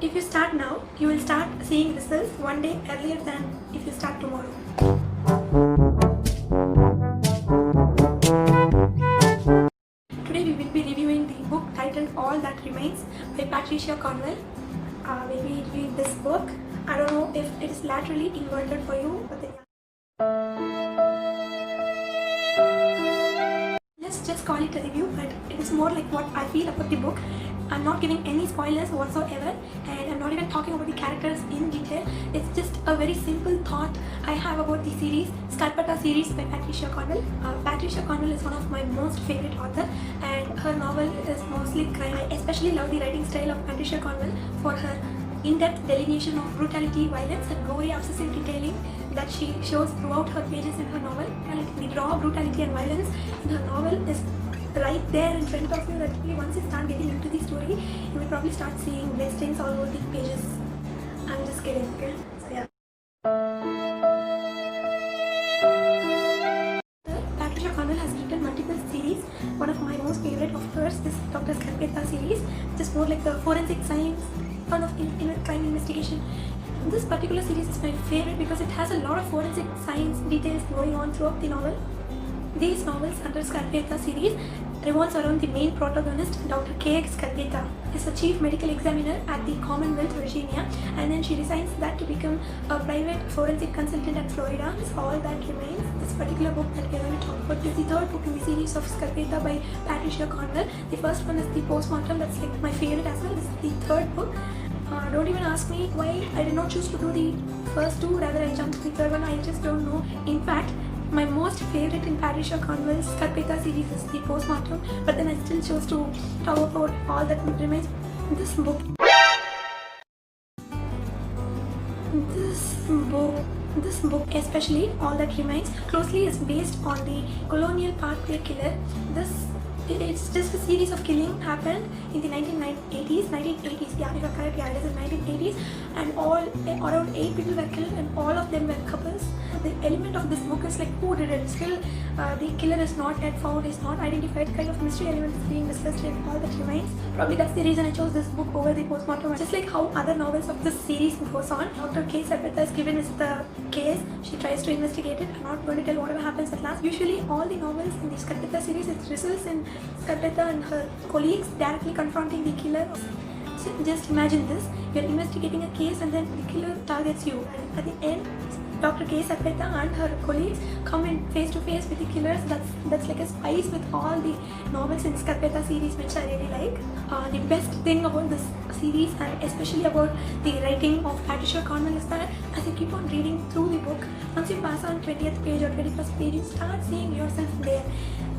If you start now, you will start seeing results one day earlier than if you start tomorrow. Today we will be reviewing the book titled All That Remains by Patricia Cornwell. We'll be reviewing this book. I don't know if it is laterally inverted for you, but then let's just call it a review, but it is more like what I feel about the book. I'm not giving any spoilers whatsoever, and I'm not even talking about the characters in detail. It's just a very simple thought I have about the series, Scarpetta series by Patricia Cornwell. Patricia Cornwell is one of my most favorite authors, and her novel is mostly crime. I especially love the writing style of Patricia Cornwell for her in-depth delineation of brutality, violence, and gory obsessive detailing that she shows throughout her pages in her novel. And the raw brutality and violence in her novel is right there in front of you, that once you start getting into the story, you will probably start seeing blood stains all over the pages. I'm just kidding, okay? So yeah. Patricia Cornwell has written multiple series. One of my most favorite of hers is Dr. Scarpetta series, which is more like the forensic science kind of crime investigation. This particular series is my favorite because it has a lot of forensic science details going on throughout the novel. These novels under Scarpetta series revolves around the main protagonist, Dr. K. Scarpetta. Is a chief medical examiner at the Commonwealth, Virginia, and then she resigns that to become a private forensic consultant at Florida. Is all that remains. This particular book that we are going to talk about is the third book in the series of Scarpetta by Patricia Cornwell. The first one is The Postmortem, that's like my favorite as well. This is the third book. Don't even ask me why I did not choose to do the first two, rather I jumped to the third one. I just don't know. In fact, my most favorite in Patricia Cornwell's Scarpetta series is The Postmortem, but then I still chose to talk about All That Remains. This book, especially All That Remains, closely is based on the Colonial Parkway killer. It's just a series of killing happened in the 1980s, yeah, if I'm correct, yeah, it is in 1980s, and around 8 people were killed, and all of them were couples. The element of this book is like, who did it? Still, the killer is not yet found, is not identified, kind of mystery element is being discussed in All That Remains. Probably that's the reason I chose this book over The Postmortem. Just like how other novels of this series goes on, Dr. K. Scarpetta is given with the case, she tries to investigate it. I'm not going to tell whatever happens at last. Usually all the novels in the Scarpetta series, it results in Scarpetta and her colleagues directly confronting the killer. So just imagine this, you're investigating a case and then the killer targets you, and at the end Dr. K. Scarpetta and her colleagues come in face to face with the killers. That's like a spice with all the novels in Scarpetta series, which I really like. The best thing about this series, and especially about the writing of Patricia Cornwell, is that as you keep on reading through the book, once you pass on 20th page or 21st page, you start seeing yourself there.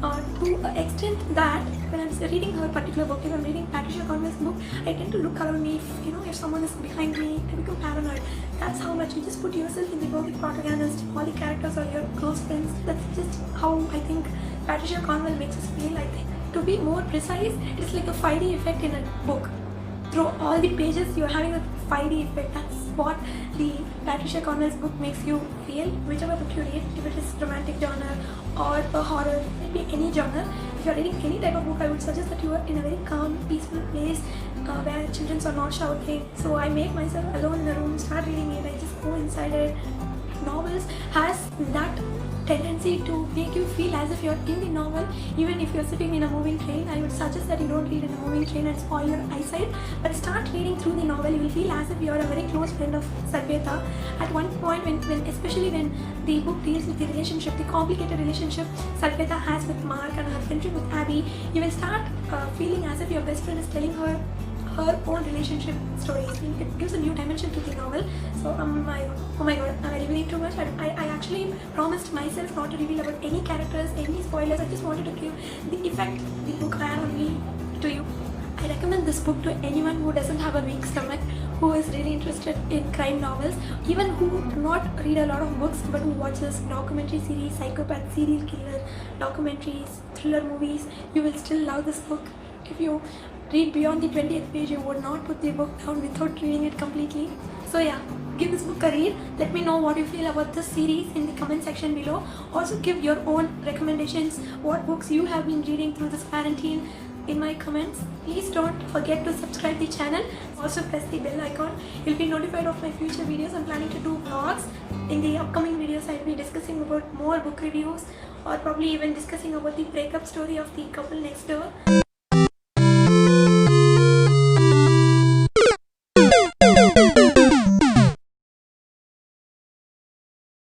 To an extent that when I'm reading her particular book, if I'm reading Patricia Cornwell's book, I tend to look around me. If someone is behind me, I become paranoid. That's how much you just put yourself in the role of the protagonist. All the characters are your close friends. That's just how I think Patricia Cornwell makes us feel. I think, to be more precise, it's like a 5D effect in a book. Through all the pages, you're having a 5D effect. That's what the Patricia Cornwell's book makes you feel. Whichever book you read, if it is romantic genre or a horror, maybe any genre, if you're reading any type of book, I would suggest that you are in a very calm, peaceful place where children are not shouting. So I make myself alone in a room, start reading it, I just go inside it. Novels has that tendency to make you feel as if you're in the novel. Even if you're sitting in a moving train, I would suggest that you don't read in a moving train and spoil your eyesight, but start reading through the novel. You will feel as if you're a very close friend of Scarpetta. At one point, especially when the book deals with the relationship, the complicated relationship Scarpetta has with Mark and her friendship with Abby, you will start feeling as if your best friend is telling her own relationship stories. It gives a new dimension to the novel. So oh my god, am I revealing too much? I actually promised myself not to reveal about any characters, any spoilers. I just wanted to give the effect the book had on me to you. I recommend this book to anyone who doesn't have a weak stomach, who is really interested in crime novels, even who do not read a lot of books but who watches documentary series, psychopath, serial killer documentaries, thriller movies. You will still love this book. If you read beyond the 20th page, you would not put the book down without reading it completely. So yeah, give this book a read. Let me know what you feel about this series in the comment section below. Also give your own recommendations, what books you have been reading through this quarantine. in my comments. Please don't forget to subscribe the channel. Also press the bell icon. You'll be notified of my future videos. I'm planning to do vlogs. In the upcoming videos, I'll be discussing about more book reviews, or probably even discussing about the breakup story of the couple next door.